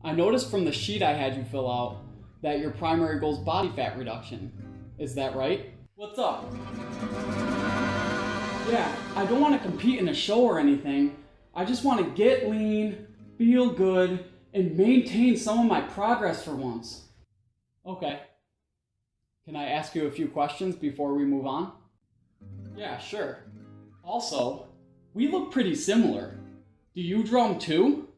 I noticed from the sheet I had you fill out that your primary goal is body fat reduction. Is that right? What's up? Yeah, I don't want to compete in a show or anything. I just want to get lean, feel good, and maintain some of my progress for once. Okay. Can I ask you a few questions before we move on? Yeah, sure. Also, we look pretty similar. Do you drum too?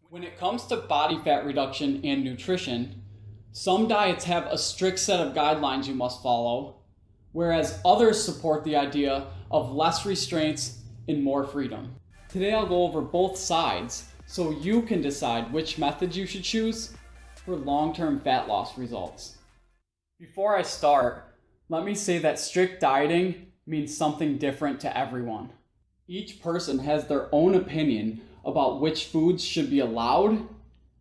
When it comes to body fat reduction and nutrition, some diets have a strict set of guidelines you must follow, whereas others support the idea of less restraints and more freedom. Today I'll go over both sides so you can decide which method you should choose for long-term fat loss results. Before I start, let me say that strict dieting means something different to everyone. Each person has their own opinion about which foods should be allowed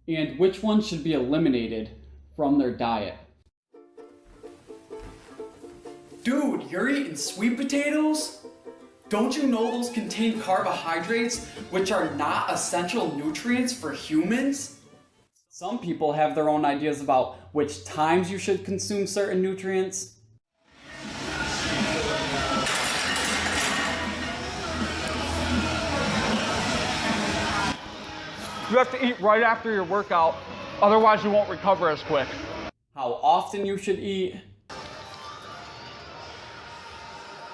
and which ones should be eliminated from their diet. Dude, you're eating sweet potatoes? Don't you know those contain carbohydrates, which are not essential nutrients for humans? Some people have their own ideas about which times you should consume certain nutrients. You have to eat right after your workout, otherwise you won't recover as quick. How often you should eat.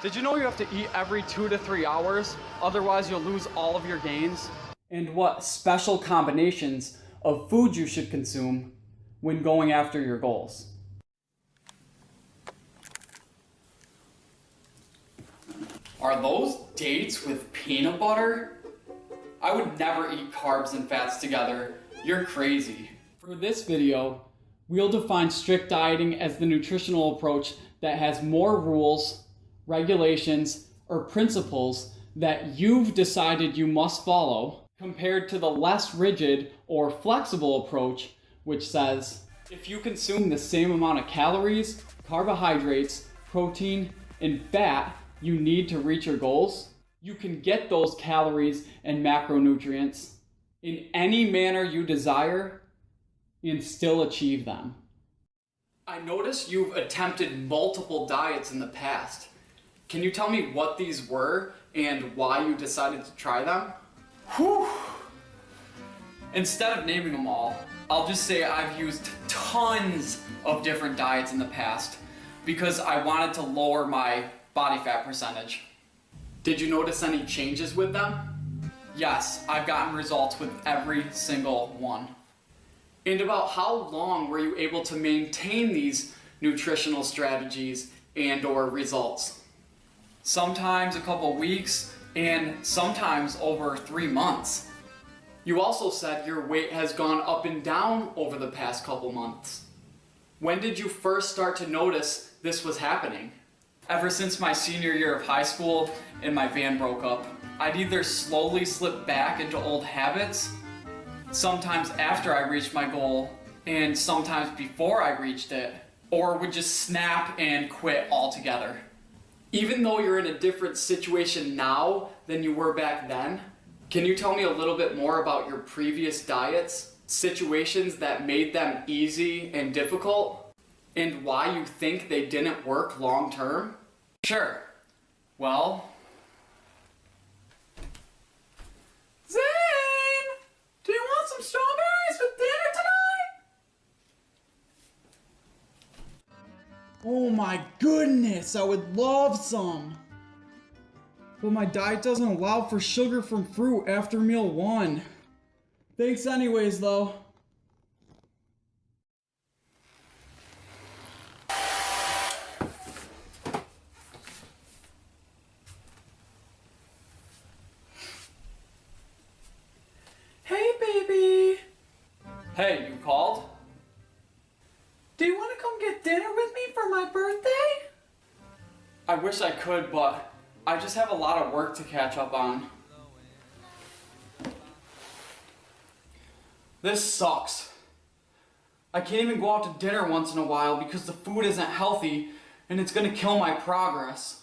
Did you know you have to eat every 2 to 3 hours? Otherwise you'll lose all of your gains. And what special combinations of foods you should consume when going after your goals. Are those dates with peanut butter? I would never eat carbs and fats together. You're crazy. For this video, we'll define strict dieting as the nutritional approach that has more rules, regulations, or principles that you've decided you must follow, compared to the less rigid or flexible approach, which says, if you consume the same amount of calories, carbohydrates, protein, and fat you need to reach your goals, you can get those calories and macronutrients in any manner you desire and still achieve them. I noticed you've attempted multiple diets in the past. Can you tell me what these were and why you decided to try them? Whew. Instead of naming them all, I'll just say I've used tons of different diets in the past because I wanted to lower my body fat percentage. Did you notice any changes with them? Yes, I've gotten results with every single one. And about how long were you able to maintain these nutritional strategies and or results? Sometimes a couple weeks, and sometimes over 3 months. You also said your weight has gone up and down over the past couple months. When did you first start to notice this was happening? Ever since my senior year of high school and my van broke up, I'd either slowly slip back into old habits, sometimes after I reached my goal, and sometimes before I reached it, or would just snap and quit altogether. Even though you're in a different situation now than you were back then, can you tell me a little bit more about your previous diets, situations that made them easy and difficult, and why you think they didn't work long term? Sure. Well, Zane! Do you want some strawberries with dinner tonight? Oh my goodness, I would love some. But my diet doesn't allow for sugar from fruit after meal 1. Thanks anyways though. Hey, baby! hey, you called? Do you want to come get dinner with me for my birthday? I wish I could, but I just have a lot of work to catch up on. This sucks. I can't even go out to dinner once in a while because the food isn't healthy and it's gonna kill my progress.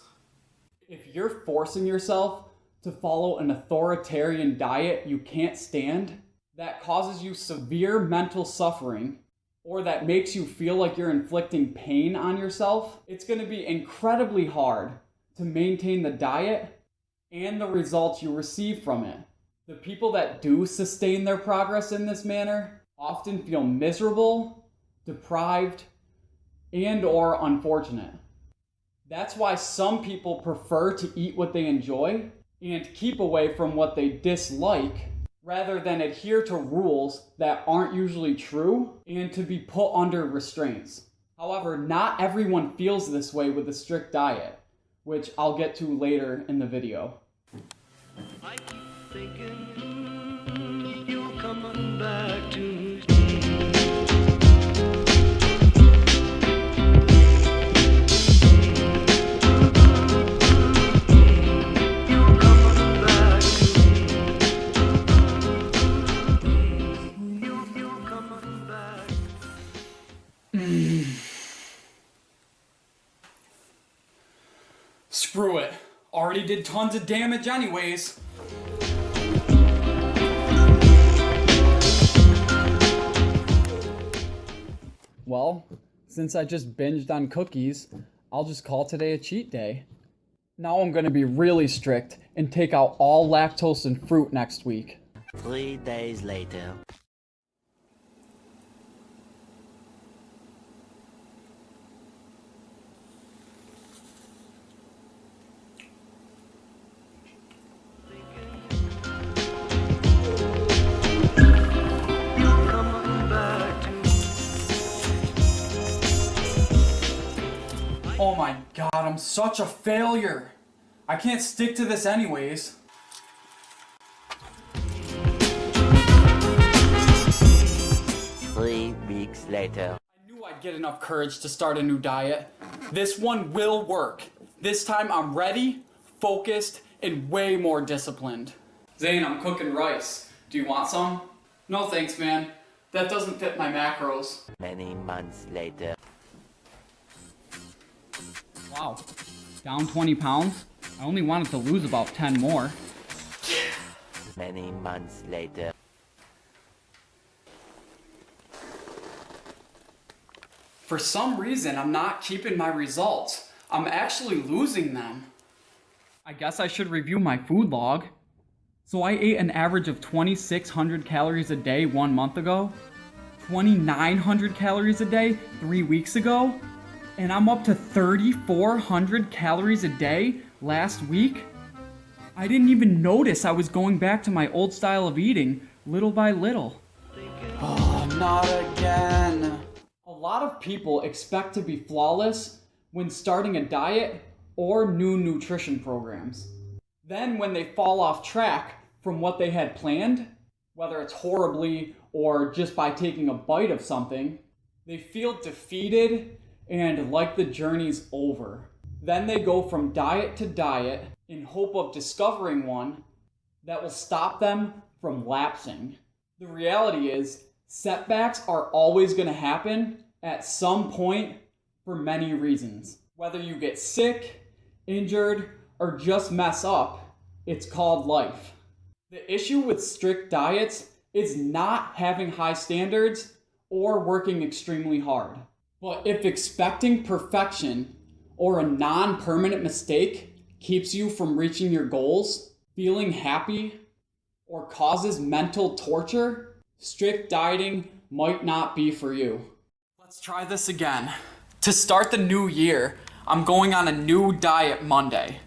If you're forcing yourself to follow an authoritarian diet you can't stand, that causes you severe mental suffering, or that makes you feel like you're inflicting pain on yourself, it's going to be incredibly hard to maintain the diet and the results you receive from it. The people that do sustain their progress in this manner often feel miserable, deprived, and or unfortunate. That's why some people prefer to eat what they enjoy and keep away from what they dislike, rather than adhere to rules that aren't usually true and to be put under restraints. However, not everyone feels this way with a strict diet, which I'll get to later in the video. I keep thinking you're coming back to me. Screw it. Already did tons of damage anyways. Well, since I just binged on cookies, I'll just call today a cheat day. Now I'm gonna be really strict and take out all lactose and fruit next week. 3 days later. Oh my god, I'm such a failure. I can't stick to this anyways. Three weeks later. I knew I'd get enough courage to start a new diet. This one will work. This time I'm ready, focused, and way more disciplined. Zane, I'm cooking rice. Do you want some? No thanks, man. That doesn't fit my macros. Many months later. Wow, down 20 pounds? I only wanted to lose about 10 more. Many months later. For some reason, I'm not keeping my results. I'm actually losing them. I guess I should review my food log. So I ate an average of 2,600 calories a day 1 month ago, 2,900 calories a day 3 weeks ago, and I'm up to 3,400 calories a day last week. I didn't even notice I was going back to my old style of eating, little by little. Oh, not again. A lot of people expect to be flawless when starting a diet or new nutrition programs. Then when they fall off track from what they had planned, whether it's horribly or just by taking a bite of something, they feel defeated and like the journey's over. Then they go from diet to diet in hope of discovering one that will stop them from lapsing. The reality is, setbacks are always going to happen at some point for many reasons. Whether you get sick, injured, or just mess up, it's called life. The issue with strict diets is not having high standards or working extremely hard. But if expecting perfection or a non-permanent mistake keeps you from reaching your goals, feeling happy, or causes mental torture, strict dieting might not be for you. Let's try this again. To start the new year, I'm going on a new diet Monday.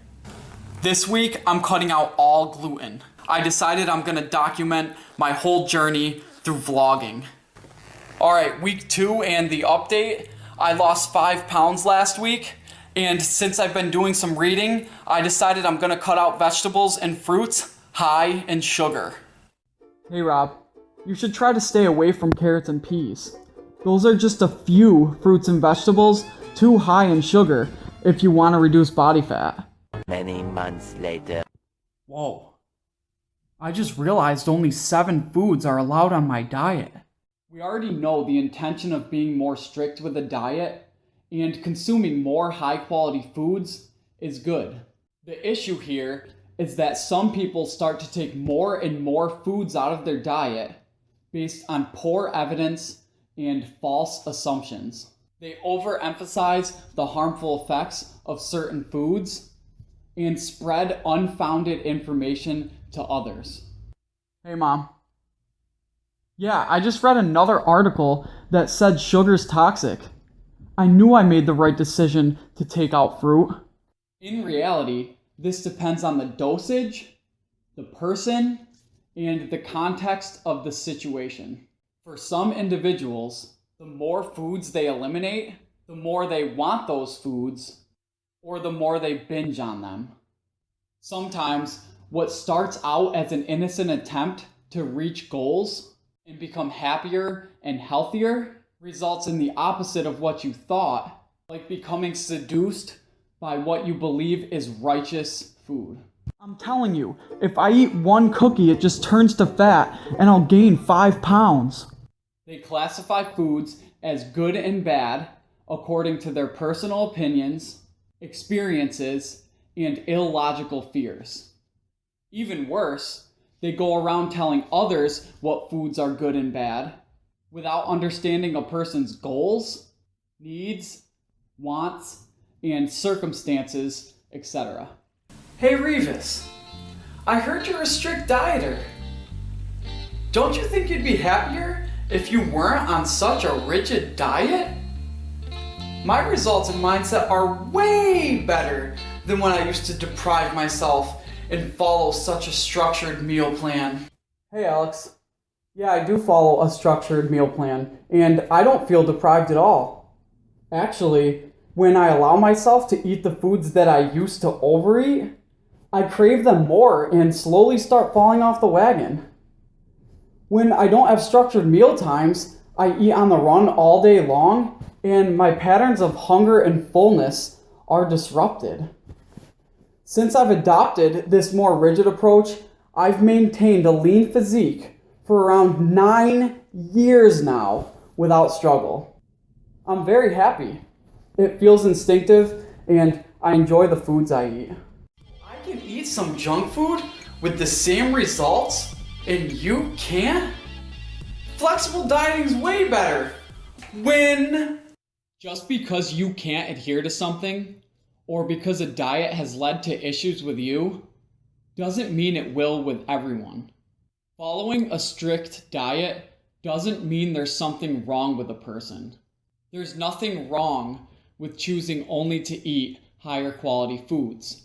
This week, I'm cutting out all gluten. I decided I'm gonna document my whole journey through vlogging. Alright, week 2 and the update. I lost 5 pounds last week, and since I've been doing some reading, I decided I'm gonna cut out vegetables and fruits high in sugar. Hey Rob, you should try to stay away from carrots and peas. Those are just a few fruits and vegetables too high in sugar if you want to reduce body fat. Many months later. Whoa. I just realized only 7 foods are allowed on my diet. We already know the intention of being more strict with a diet and consuming more high quality foods is good. The issue here is that some people start to take more and more foods out of their diet based on poor evidence and false assumptions. They overemphasize the harmful effects of certain foods and spread unfounded information to others. Hey, Mom. Yeah, I just read another article that said sugar's toxic. I knew I made the right decision to take out fruit. In reality, this depends on the dosage, the person, and the context of the situation. For some individuals, the more foods they eliminate, the more they want those foods, or the more they binge on them. Sometimes, what starts out as an innocent attempt to reach goals and become happier and healthier results in the opposite of what you thought, like becoming seduced by what you believe is righteous food. I'm telling you, if I eat one cookie, it just turns to fat and I'll gain 5 pounds. They classify foods as good and bad according to their personal opinions, experiences, and illogical fears. Even worse, they go around telling others what foods are good and bad without understanding a person's goals, needs, wants, and circumstances, etc. Hey Revis, I heard you're a strict dieter. Don't you think you'd be happier if you weren't on such a rigid diet? My results and mindset are way better than when I used to deprive myself and follow such a structured meal plan. Hey Alex. Yeah, I do follow a structured meal plan, and I don't feel deprived at all. Actually, when I allow myself to eat the foods that I used to overeat, I crave them more and slowly start falling off the wagon. When I don't have structured meal times, I eat on the run all day long, and my patterns of hunger and fullness are disrupted. Since I've adopted this more rigid approach, I've maintained a lean physique for around 9 years now without struggle. I'm very happy. It feels instinctive, and I enjoy the foods I eat. I can eat some junk food with the same results, and you can't? Flexible dieting's way better. When? Just because you can't adhere to something, or because a diet has led to issues with you, doesn't mean it will with everyone. Following a strict diet doesn't mean there's something wrong with a person. There's nothing wrong with choosing only to eat higher quality foods.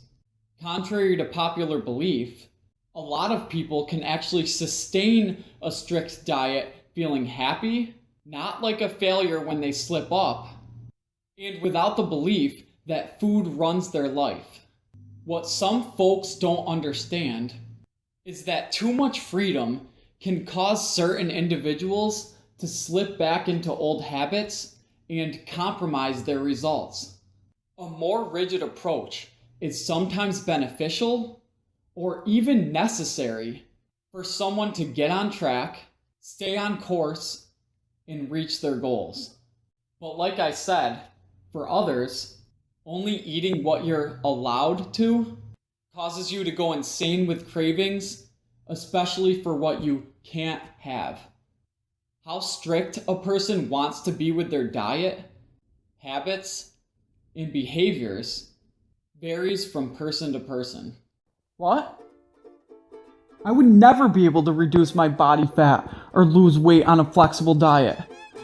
Contrary to popular belief, a lot of people can actually sustain a strict diet feeling happy, not like a failure when they slip up, and without the belief that food runs their life. What some folks don't understand is that too much freedom can cause certain individuals to slip back into old habits and compromise their results. A more rigid approach is sometimes beneficial or even necessary for someone to get on track, stay on course, and reach their goals. But like I said, for others, only eating what you're allowed to causes you to go insane with cravings, especially for what you can't have. How strict a person wants to be with their diet, habits, and behaviors varies from person to person. What? I would never be able to reduce my body fat or lose weight on a flexible diet.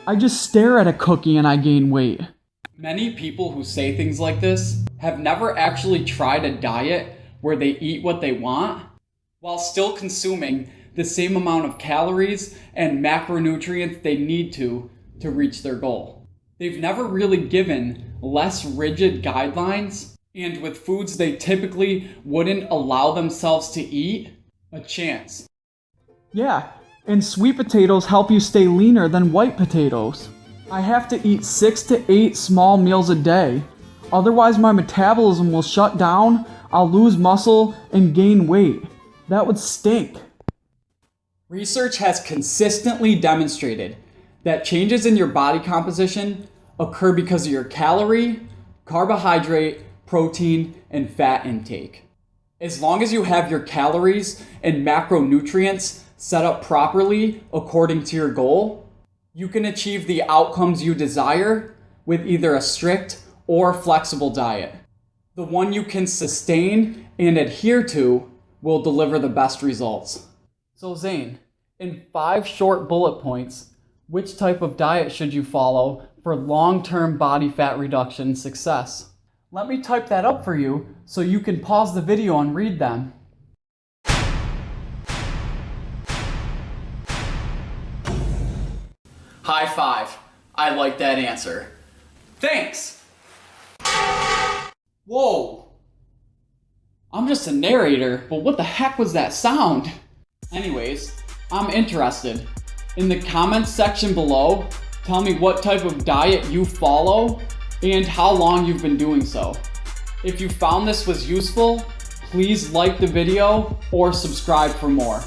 I just stare at a cookie and I gain weight. Many people who say things like this have never actually tried a diet where they eat what they want while still consuming the same amount of calories and macronutrients they need to reach their goal. They've never really given less rigid guidelines, and with foods they typically wouldn't allow themselves to eat, a chance. Yeah, and sweet potatoes help you stay leaner than white potatoes. I have to eat 6 to 8 small meals a day. Otherwise my metabolism will shut down, I'll lose muscle, and gain weight. That would stink. Research has consistently demonstrated that changes in your body composition occur because of your calorie, carbohydrate, protein, and fat intake. As long as you have your calories and macronutrients set up properly according to your goal, you can achieve the outcomes you desire with either a strict or flexible diet. The one you can sustain and adhere to will deliver the best results. So Zane, in 5 short bullet points, which type of diet should you follow for long-term body fat reduction success? Let me type that up for you so you can pause the video and read them. High five. I like that answer. Thanks! Whoa! I'm just a narrator, but what the heck was that sound? Anyways, I'm interested. In the comments section below, tell me what type of diet you follow and how long you've been doing so. If you found this was useful, please like the video or subscribe for more.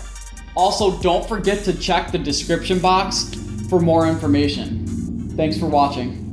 Also, don't forget to check the description box for more information. Thanks for watching.